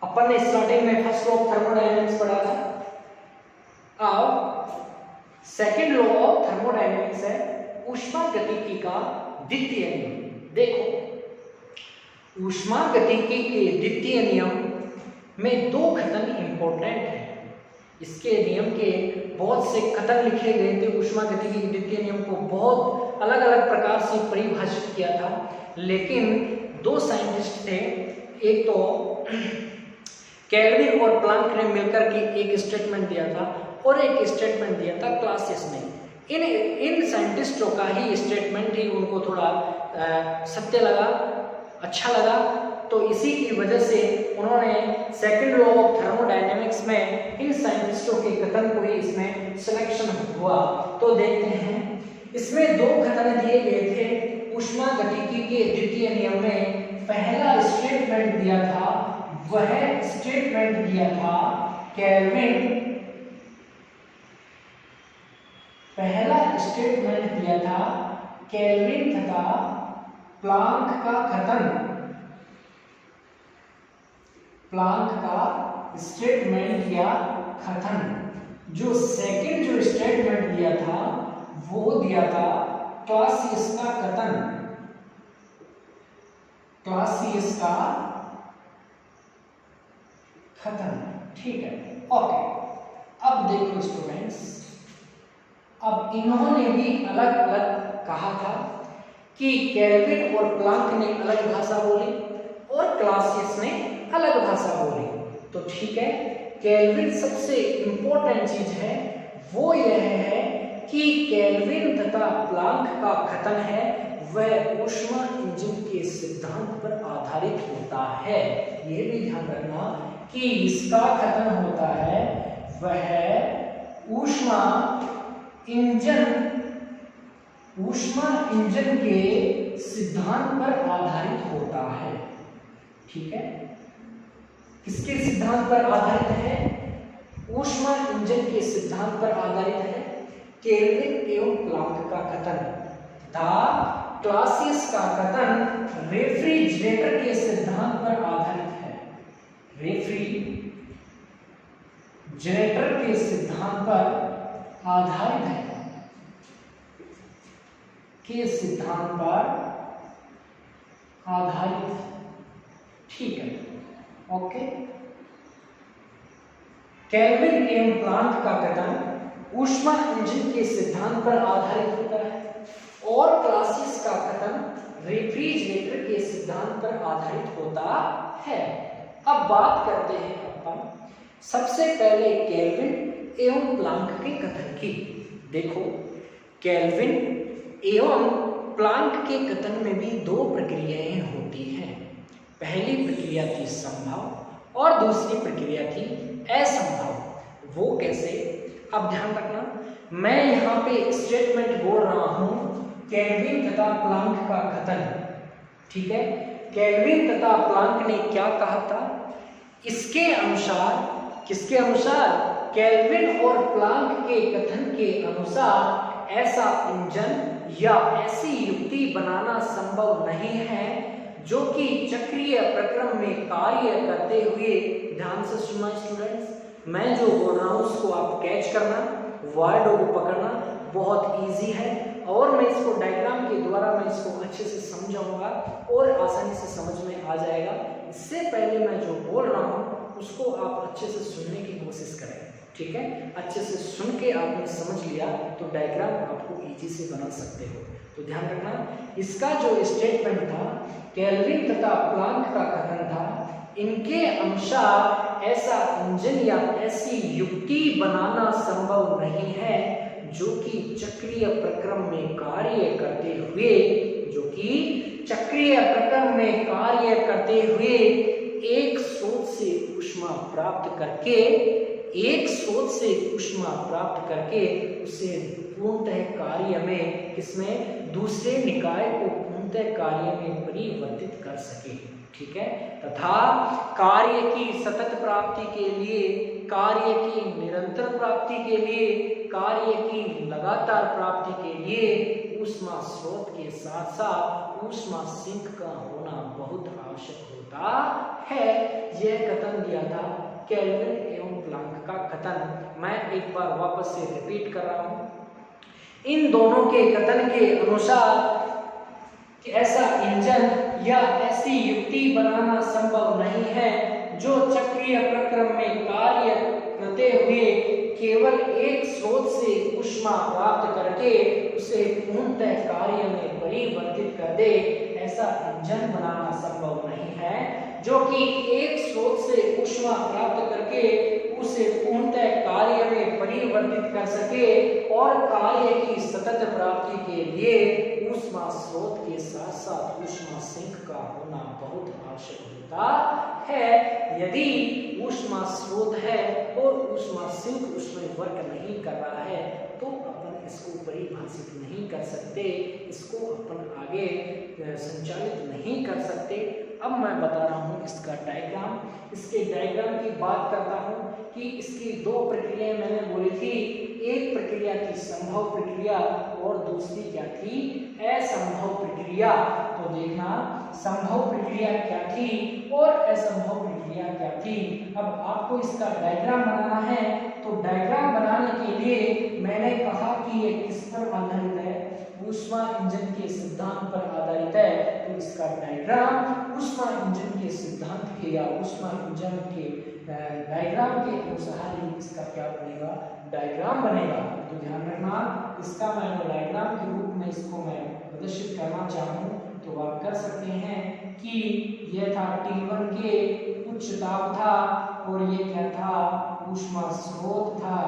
S1: अपन ने स्टार्टिंग में फर्स्ट लॉ ऑफ थर्मोडायनेमिक्स पढ़ा था। अब सेकंड लॉ ऑफ थर्मोडायनेमिक्स है ऊष्मागतिकी का द्वितीय नियम। देखो, ऊष्मागतिकी के द्वितीय नियम में दो कथन इंपॉर्टेंट हैं। इसके नियम के बहुत से कथन लिखे गए थे। ऊष्मागतिकी के द्वितीय नियम को बहुत अलग अलग प्रकार से परिभाषित किया था, लेकिन दो साइंटिस्ट थे, एक तो केल्विन और प्लांक ने मिलकर के एक स्टेटमेंट दिया था और एक स्टेटमेंट दिया था क्लासियस ने। इन साइंटिस्टों का ही स्टेटमेंट ही उनको थोड़ा सत्य लगा, अच्छा लगा, तो इसी की वजह से उन्होंने सेकंड लॉ ऑफ थर्मोडायनेमिक्स में इन साइंटिस्टों के कथन को ही इसमें सिलेक्शन हुआ। तो देखते हैं, इसमें दो कथन दिए गए थे। ऊष्मागतिकी के द्वितीय नियम में पहला स्टेटमेंट दिया था, वह स्टेटमेंट दिया था केल्विन, पहला स्टेटमेंट दिया था केल्विन तथा प्लांक का कथन, प्लांक का स्टेटमेंट या कथन। जो सेकंड जो स्टेटमेंट दिया था वो दिया था क्लासियस का कथन, क्लासियस का कथन। ठीक है, ओके। अब देखो स्टूडेंट्स, अब इन्होंने भी अलग अलग कहा था कि केल्विन और प्लांक ने अलग भाषा बोली और क्लासियस ने अलग भाषा बोली। तो ठीक है, केल्विन सबसे इंपॉर्टेंट चीज है वो यह है कि केल्विन तथा प्लांक का कथन है वह ऊष्मा इंजन के सिद्धांत पर आधारित होता है। यह भी ध्यान रखना कि इसका कथन होता है वह ऊष्मा इंजन के सिद्धांत पर आधारित होता है। ठीक है, किसके सिद्धांत पर आधारित है? ऊष्मा इंजन के सिद्धांत पर आधारित है केल्विन एवं प्लांक का कथन तथा क्लासियस का कथन रेफ्रिजरेटर के सिद्धांत पर आधारित है। रेफ्रिजरेटर के सिद्धांत पर आधारित है, के सिद्धांत पर आधारित। ठीक है, ओके। केल्विन एवं प्लांक का कथन ऊष्मा इंजन के सिद्धांत पर आधारित होता है और क्लासियस का कथन रेफ्रिजरेटर के सिद्धांत पर आधारित होता है। अब बात करते हैं अपन सबसे पहले केल्विन एवं प्लांक के कथन की। देखो, केल्विन एवं प्लांक के कथन में भी दो प्रक्रियाएं होती हैं। पहली प्रक्रिया थी संभव और दूसरी प्रक्रिया थी असंभव। वो कैसे? अब ध्यान रखना, मैं यहाँ पे स्टेटमेंट बोल रहा हूं केल्विन तथा प्लांक का कथन। ठीक है, केल्विन तथा प्लांक ने क्या कहा था? इसके अनुसार, किसके अनुसार? केल्विन और प्लांक के कथन के अनुसार ऐसा इंजन या ऐसी युक्ति बनाना संभव नहीं है जो कि चक्रीय प्रक्रम में कार्य करते हुए, ध्यान से सुनना स्टूडेंट्स, मैं जो बोल रहा हूं उसको आप कैच करना, वर्ड को पकड़ना बहुत इजी है और मैं इसको डायग्राम के द्वारा मैं इसको अच्छे से समझाऊंगा और आसानी से समझ में आ जाएगा। इससे पहले मैं जो बोल रहा हूं उसको आप अच्छे से सुनने की कोशिश करें। ठीक है, अच्छे से सुन के आपने समझ लिया तो डायग्राम आपको इजी से बना सकते हो। तो ध्यान रखना, इसका जो स्टेटमेंट था केल्विन तथा प्लांक का कथन था, इनके अनुसार ऐसा इंजन या ऐसी युक्ति बनाना संभव नहीं है जो कि चक्रीय प्रक्रम में कार्य करते हुए, जो कि चक्रीय प्रक्रम में कार्य करते हुए एक स्रोत से ऊष्मा प्राप्त करके, एक स्रोत से ऊष्मा प्राप्त करके उसे पूर्णतः कार्य में, किसमें? दूसरे निकाय को पूर्णतः कार्य में परिवर्तित कर सके। ठीक है, तथा कार्य की सतत प्राप्ति के लिए, कार्य की निरंतर प्राप्ति के लिए, कार्य की लगातार प्राप्ति के लिए ऊष्मा स्रोत के साथ साथ ऊष्मा सिंक का होना बहुत आवश्यक होता है। यह कथन दिया था केल्विन एवं प्लांक का कथन। मैं एक बार वापस से रिपीट कर रहा हूं, इन दोनों के कथन के अनुसार कि ऐसा इंजन या ऐसी युक्ति बनाना संभव नहीं है जो चक्रीय प्रक्रम में कार्य करते हुए केवल एक स्रोत से ऊष्मा प्राप्त करके उसे पूर्णतः कार्य में परिवर्तित कर दे। ऐसा इंजन बनाना संभव नहीं है जो कि एक स्रोत से ऊष्मा प्राप्त करके उसे पूर्णतः कार्य में परिवर्तित कर सके और कार्य की सतत प्राप्ति के लिए ऊष्मा स्रोत के साथ साथ ऊष्मा सिंक का होना बहुत आवश्यक होता है। यदि ऊष्मा स्रोत है और ऊष्मा सिंक उसमें वर्क नहीं कर रहा है तो अपन इसको परिभाषित नहीं कर सकते, इसको अपन आगे संचालित नहीं कर सकते। अब मैं बता रहा हूँ इसका डायग्राम। इसके डायग्राम की बात करता हूँ कि इसकी दो प्रक्रियाएं मैंने बोली थी। एक प्रक्रिया थी संभव प्रक्रिया और दूसरी क्या थी, असंभव प्रक्रिया। तो देखना संभव प्रक्रिया क्या थी और असंभव प्रक्रिया क्या थी। अब आपको इसका डायग्राम बनाना है तो डायग्राम बनाने के लिए मैंने कहा कि ये किस पर आधारित है, ऊष्मा इंजन के सिद्धांत पर आधारित है। तो इसका डायग्राम ऊष्मा इंजन के सिद्धांत के या ऊष्मा इंजन के डायग्राम के अनुसार ही इसका क्या बनेगा, डायग्राम बनेगा। तो ध्यान रखना इसका मैं डायग्राम के रूप में इसको मैं प्रदर्शित करना चाहूँ तो आप कर सकते हैं कि यह था T1 के उच्च दाब था और ये क्या था, ऊष्मा स्रोत था,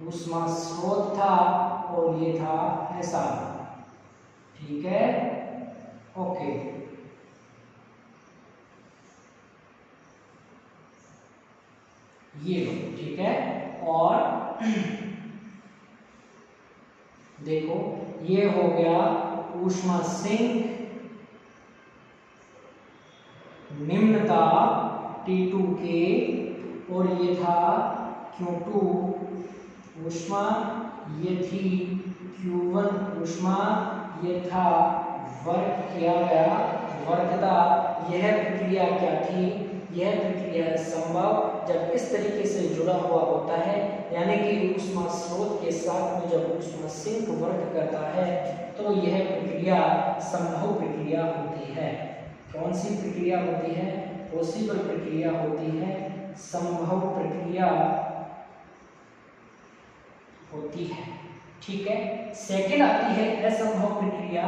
S1: ऊष्मा स्रोत था और ये था ऐसा। ठीक है, ओके। ये ठीक है। और देखो ये हो गया ऊष्मा सिंक, निम्न दाब T2 के और ये था Q2 ऊष्मा, ये थी Q1 ऊष्मा, ये था वर्क किया गया वर्क दाब। यह प्रक्रिया क्या थी, यह प्रक्रिया संभव जब इस तरीके से जुड़ा हुआ होता है, यानी कि ऊष्मा स्रोत के साथ में जब ऊष्मा सिंक वर्क करता है तो यह प्रक्रिया संभव प्रक्रिया होती है। कौन सी प्रक्रिया होती है, पॉसिबल प्रक्रिया होती है, संभव प्रक्रिया होती है। ठीक है। सेकंड आती है असंभव प्रक्रिया।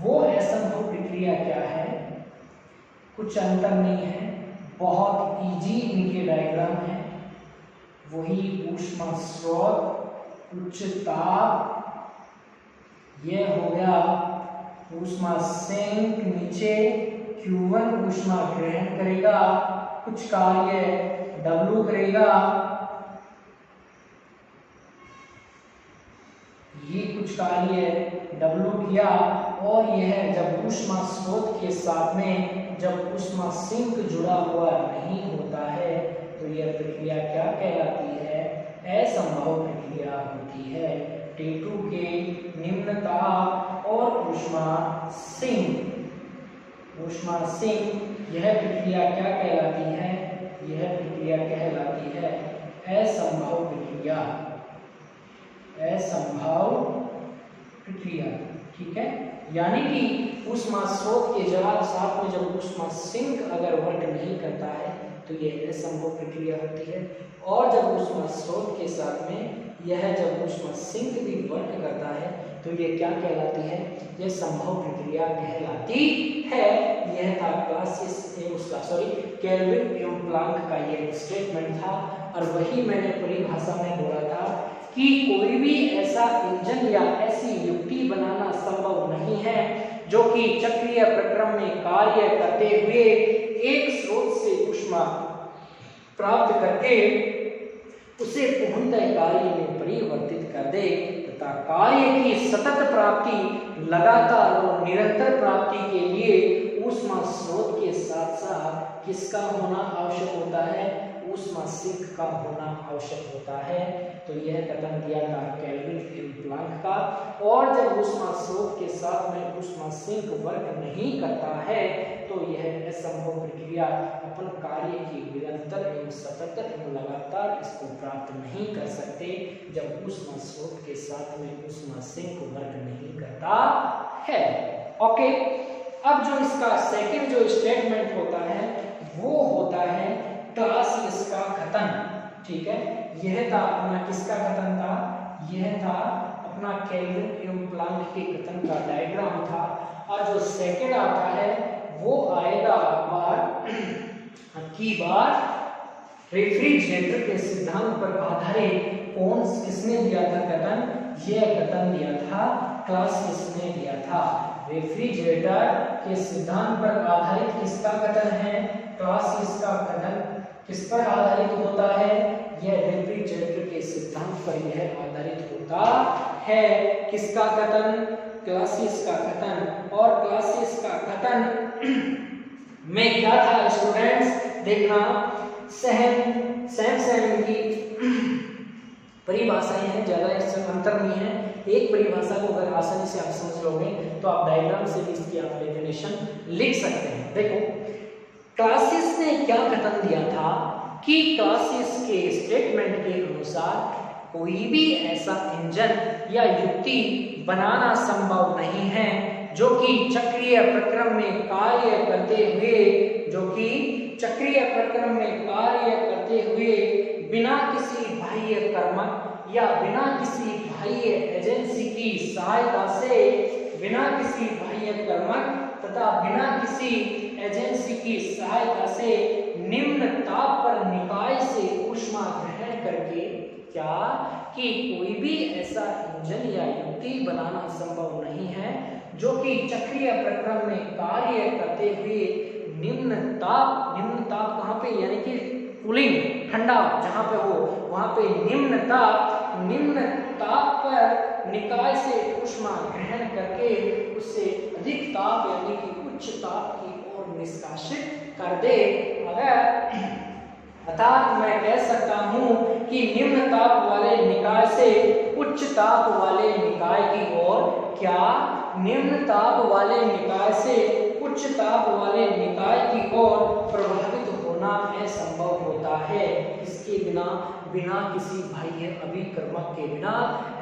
S1: वो असंभव प्रक्रिया क्या है, कुछ अंतर नहीं है, बहुत इजी इनके डायग्राम है। वही ऊष्मा स्रोत, उच्च ताप, यह हो गया ऊष्मा सिंक नीचे, Q1 ऊष्मा ग्रहण करेगा, कुछ कार्य W करेगा, ये कुछ कार्य W किया और यह जब ऊष्मा स्रोत के साथ में जब ऊष्मा सिंक जुड़ा हुआ नहीं होता है तो यह प्रक्रिया क्या कहलाती है, असंभव प्रक्रिया होती है। T2 के निम्न ताप और ऊष्मा सिंक, यह प्रक्रिया क्या कहलाती है, यह प्रक्रिया कहलाती है असंभव प्रक्रिया, असंभव प्रक्रिया। ठीक है, यानी कि ऊष्मा स्रोत के साथ में जब ऊष्मा सिंक अगर वर्क नहीं करता है तो यह असंभव प्रक्रिया होती है, और जब ऊष्मा स्रोत के साथ में यह जब ऊष्मा सिंक भी वर्क करता है तो यह क्या कहलाती है, यह संभव प्रक्रिया कहलाती है। यह था केल्विन एवं प्लांक का यह स्टेटमेंट था और वही मैंने परिभाषा में बोला था कि कोई भी ऐसा इंजन या ऐसी युक्ति बनाना संभव नहीं है जो कि चक्रीय प्रक्रम में कार्य करते हुए एक स्रोत से ऊष्मा प्राप्त करके उसे पूर्णतः कार्य में परिवर्तित कर दे तथा कार्य की सतत प्राप्ति, लगातार और निरंतर प्राप्ति के लिए ऊष्मा स्रोत के साथ साथ किसका होना आवश्यक होता है, ऊष्मा सिंक का होना आवश्यक होता है। तो यह कथन दिया था केल्विन एवं प्लांक का। और जब ऊष्मा स्रोत के साथ में ऊष्मा सिंक वर्क नहीं करता है तो यह असंभव प्रक्रिया अपन कार्य की निरंतर एवं सतत एवं लगातार इसको प्राप्त नहीं कर सकते जब ऊष्मा स्रोत के साथ में ऊष्मा सिंक वर्क नहीं करता है। ओके, अब जो इसका सेकंड जो स्टेटमेंट होता है वो होता है क्लासियस का कथन। ठीक है, यह था अपना किसका कथन था, यह था अपना केल्विन एवं प्लांक के कथन का डायग्राम था। और जो सेकंड आता है वो आएगा बार रेफ्रिजरेटर के सिद्धांत पर आधारित। कौन किसने दिया था कथन, यह कथन दिया था क्लासियस ने दिया था। रेफ्रिजरेटर के सिद्धांत पर आधारित किसका कथन है, क्लासियस का कथन किस पर आधारित होता है, यह रेफ्रिजरेटर के सिद्धांत पर यह आधारित होता है। किसका कथन, क्लासियस का कथन। और क्लासियस का कथन में क्या था स्टूडेंट्स, देखना सेम की परिभाषाएं हैं, ज्यादा इससे अंतर नहीं है। एक परिभाषा को अगर आसानी से आप समझ लोगे तो आप डायग्राम से भी इसकी आप डेफिनेशन लिख सकते हैं। देखो क्लासियस ने क्या कथन दिया था कि क्लासियस के स्टेटमेंट के अनुसार कोई भी ऐसा इंजन या युक्ति बनाना संभव नहीं है जो कि चक्रीय प्रक्रम में कार्य करते हुए बिना किसी बाह्य कर्मक या बिना किसी बाह्य एजेंसी की सहायता से, बिना किसी बाह्य कर्मक तथा बिना किसी एजेंसी की सहायता से निम्न ताप पर निकाय से ऊष्मा ग्रहण करके, क्या कि कोई भी ऐसा इंजन या युक्ति बनाना संभव नहीं है जो कि चक्रीय प्रक्रम में कार्य करते हुए निम्न ताप कहाँ पे, यानी कि कूलिंग, ठंडा जहां पे हो वहां पे निम्न ताप पर निकाय से ऊष्मा ग्रहण करके उससे अधिक ताप यानी कि उच्च ताप की ओर निष्कासित कर दे। अर्थात मैं कह सकता हूं कि निम्न ताप वाले निकाय से उच्च ताप वाले निकाय की ओर, क्या निम्न ताप वाले निकाय से उच्च ताप वाले निकाय की ओर प्रभावित होना असंभव होता है। इसके बिना किसी बाह्य अभिकर्मक के बिना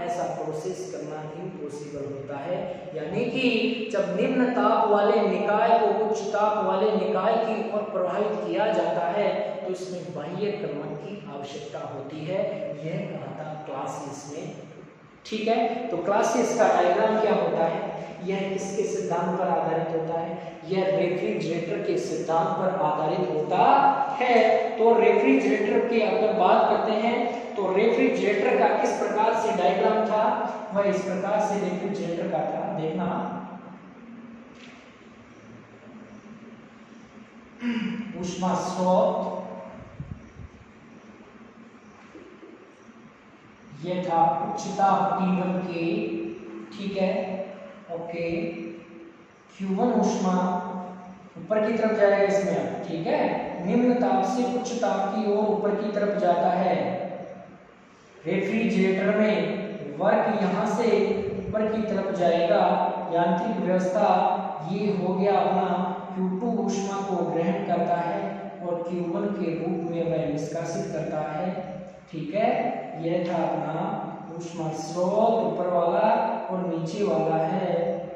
S1: ऐसा प्रोसेस करना इम्पॉसिबल होता है। यानी कि जब निम्न ताप वाले निकाय को उच्च ताप वाले निकाय की ओर प्रभावित किया जाता है तो इसमें बाह्य कर्मक की आवश्यकता होती है। यह कहा था क्लासियस ने। ठीक है, तो क्लासियस का डायग्राम क्या होता है, यह किसके सिद्धांत पर आधारित होता है, यह रेफ्रिजरेटर के सिद्धांत पर आधारित होता है। तो रेफ्रिजरेटर की अगर बात करते हैं तो रेफ्रिजरेटर का किस प्रकार से डायग्राम था, वह इस प्रकार से रेफ्रिजरेटर का था। देखना ऊष्मा स्रोत, यह था उच्चता T1 के, ठीक है, ओके, Q1 ऊष्मा ऊपर की तरफ जाएगा इसमें, ठीक है, निम्न ताप से उच्च ताप की ओर ऊपर की तरफ जाता है। रेफ्रिजरेटर में वर्क यहां से ऊपर की तरफ जाएगा। यांत्रिक व्यवस्था ये हो गया अपना Q2 ऊष्मा को ग्रहण करता है और Q1 के रूप में वह निष्कासित करता है। ठीक है, यह था अपना ऊष्मा स्रोत ऊपर वाला और नीचे वाला है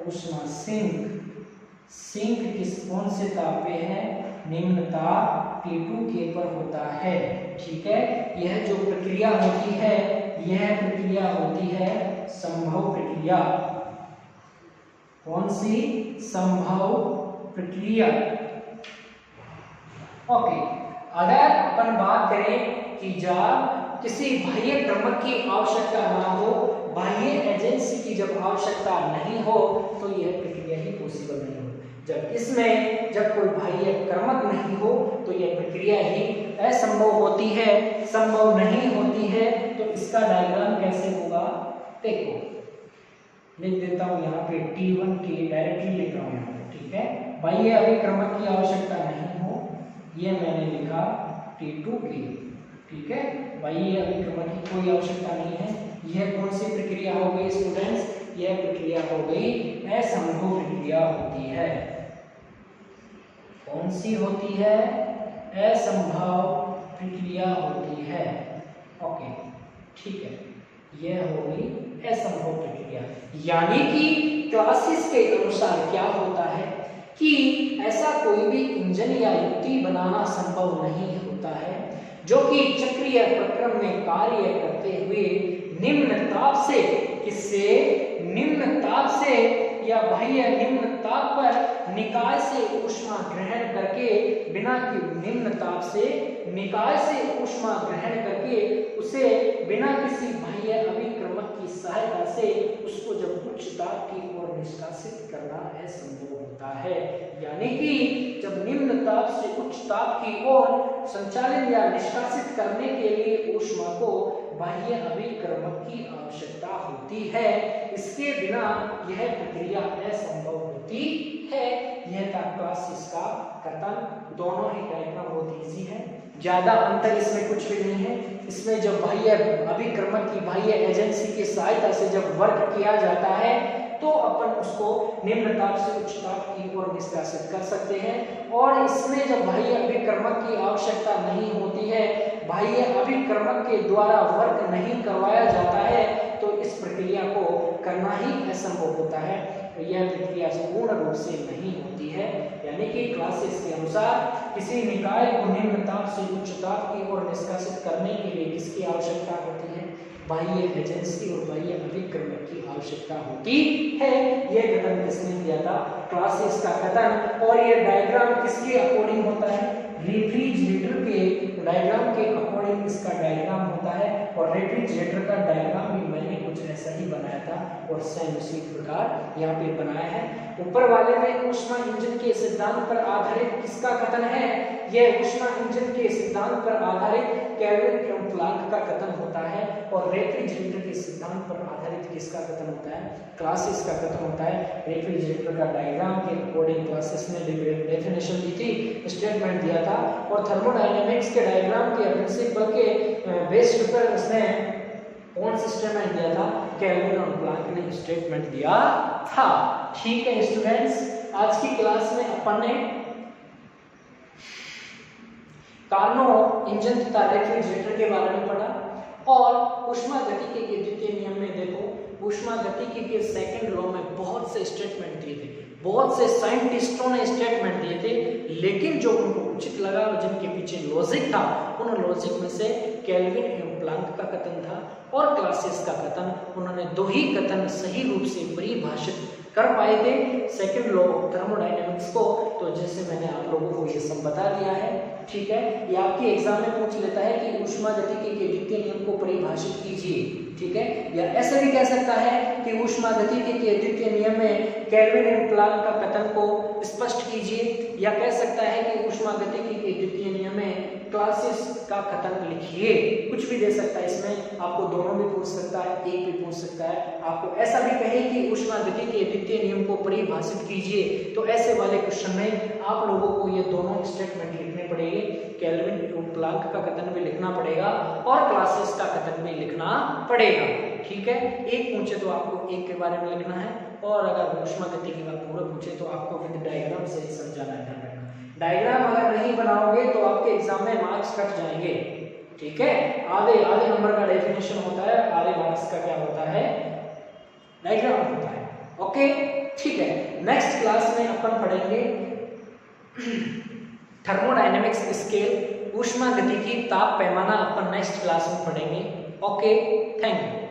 S1: ऊष्मा सिंक। सिंक कौन से ताप पे है, निम्न ताप T2 के पर होता है। ठीक है, यह जो प्रक्रिया होती है यह प्रक्रिया होती है संभव प्रक्रिया। कौन सी, संभव प्रक्रिया। ओके, अगर अपन बात करें कि जब किसी बाह्य कर्मक की आवश्यकता ना हो, बाह्य एजेंसी की जब आवश्यकता नहीं हो तो यह प्रक्रिया ही पॉसिबल नहीं हो। जब कोई बाह्य कर्मक नहीं हो तो यह प्रक्रिया ही असंभव होती है, संभव नहीं होती है। तो इसका डायग्राम कैसे होगा, देखो लिख देता हूं यहाँ पे T1 के, डायरेक्टली लिख रहा हूं यहाँ पे। ठीक है, बाह्य अभिकर्मक की आवश्यकता नहीं हो, यह मैंने लिखा T2 की। ठीक है, बाह्य अभिकर्मक की कोई आवश्यकता नहीं है। यह कौन सी प्रक्रिया हो गई स्टूडेंट्स, यह प्रक्रिया हो गई असंभव प्रक्रिया होती है। कौन सी होती है, असंभव प्रक्रिया होती है। ओके, ठीक है, यह हो गई असंभव प्रक्रिया। यानी कि क्लासेस के अनुसार क्या होता है कि ऐसा कोई भी इंजन या युक्ति बनाना संभव नहीं होता है जो कि चक्रीय प्रक्रम में कार्य करते हुए निम्न ताप से, किससे, निम्न ताप से या बाह्य निम्न ताप पर निकाय से ऊष्मा ग्रहण करके, बिना कि निम्न ताप से निकाय से ऊष्मा ग्रहण करके उसे बिना किसी बाह्य अभिक्रमक की सहायता से उसको जब उच्च ताप की ओर निष्कासित करना असंभव होता है। यानी कि जब निम्न ताप से उच्च ताप की ओर संचालन या निष्कासित करने के लिए ऊष्मा को बाह्य अभिक्रमक की आवश्यकता होती है, इसके बिना यह प्रक्रिया असंभव होती है। यह था क्लासेस का कथन। दोनों ही डायग्राम बहुत इजी है, ज्यादा अंतर इसमें कुछ भी नहीं है। इसमें जब बाह्य अभिक्रमक की बाह्य एजेंसी की सहायता से जब वर्क किया जाता है तो अपन उसको निम्न ताप से उच्च ताप की ओर निष्कासित कर सकते हैं। और इसमें जब बाह्य अभिक्रमक की आवश्यकता नहीं होती है, बाह्य अभिक्रमक के द्वारा वर्क नहीं करवाया जाता है, तो इस प्रक्रिया को करना ही असंभव होता है। तो यह प्रक्रिया पूर्ण रूप से नहीं होती है। यानी कि क्लासेस के अनुसार किसी निकाय को निम्न ताप से उच्च ताप की ओर निष्कासित करने के लिए किसकी आवश्यकता होती है? बाह्य एजेंसी और बाह्य अभिक्रमक की आवश्यकता होती है। यह कथन किसने दिया था? क्लासेस का कथन। और यह डायग्राम किसके अकॉर्डिंग होता है? रेफ्रिजरेटर के डायग्राम के अकॉर्डिंग इसका डायग्राम होता है। और रेफ्रिजरेटर का डायग्राम भी मैंने कुछ ऐसा ही बनाया था और सेम उसी प्रकार यहाँ पे बनाया है। ऊपर वाले में ऊष्मा इंजन के सिद्धांत पर आधारित किसका कथन है? यह ऊष्मा इंजन के सिद्धांत पर आधारित केल्विन एवं प्लांक का कथन होता है। और रेफ्रिजरेटर के सिद्धांत पर आधारित किसका कथन होता है? क्लासेस का कथन होता है। रेफ्रिजरेटर का डायग्राम के अकॉर्डिंग क्लासेस ने डेफिनेशन दी थी, स्टेटमेंट दिया था। और थर्मोडायनेमिक्स के डायग्राम के प्रिंसिपल के बेस पर उसने कौन सा स्टेटमेंट दिया था? केल्विन और प्लांक ने स्टेटमेंट दिया था। ठीक है स्टूडेंट्स, आज की क्लास में अपन ने कार्नोट इंजन तथा रेफ्रिजरेटर के बारे में पढ़ा। और ऊष्मागतिकी के द्वितीय नियम में देखो, ऊष्मागतिकी के सेकंड लॉ में बहुत से स्टेटमेंट दिए थे, बहुत से साइंटिस्टों ने स्टेटमेंट दिए थे, लेकिन जो उनको उचित लगा और जिनके पीछे लॉजिक था, उन लॉजिक में से केल्विन एवं प्लांक का कथन था और क्लासेस का कथन। उन्होंने दो ही कथन सही रूप से परिभाषित कर पाए थे सेकंड लॉ ऑफ थर्मोडायनेमिक्स को। तो जैसे मैंने आप लोगों को ये सब बता दिया है, ठीक है। ये आपके एग्जाम में पूछ लेता है कि ऊष्मागतिकी के द्वितीय नियम को परिभाषित कीजिए, ठीक है। या ऐसा भी कह सकता है कि ऊष्मागतिकी के द्वितीय नियम में केल्विन एवं प्लांक का कथन को स्पष्ट कीजिए। या कह सकता है कि ऊष्मागतिकी के द्वितीय नियम में क्लासेस का कथन लिखिए। कुछ भी दे सकता है इसमें, आपको दोनों भी पूछ सकता है, एक भी पूछ सकता है। आपको ऐसा भी कहे कि ऊष्मागतिकी के द्वितीय नियम को परिभाषित कीजिए, तो ऐसे वाले क्वेश्चन में आप लोगों को ये दोनों स्टेटमेंट लिखने पड़ेंगे। केल्विन एवं प्लांक का कथन भी लिखना पड़ेगा और क्लासेस का कथन भी लिखना पड़ेगा, ठीक है। एक पूछे तो आपको एक के बारे में लिखना है, और अगर ऊष्मागतिकी का पूरा पूछे तो आपको विद डायग्राम से समझाना है। डायग्राम अगर नहीं बनाओगे तो आपके एग्जाम में मार्क्स कट जाएंगे, ठीक है। आधे नंबर का डेफिनेशन होता है, आधे मार्क्स का क्या होता है? डायग्राम होता है। ओके, ठीक है। नेक्स्ट क्लास में अपन पढ़ेंगे थर्मोडायनेमिक्स स्केल, ऊष्मागतिकी ताप पैमाना अपन नेक्स्ट क्लास में पढ़ेंगे। Okay, thank you.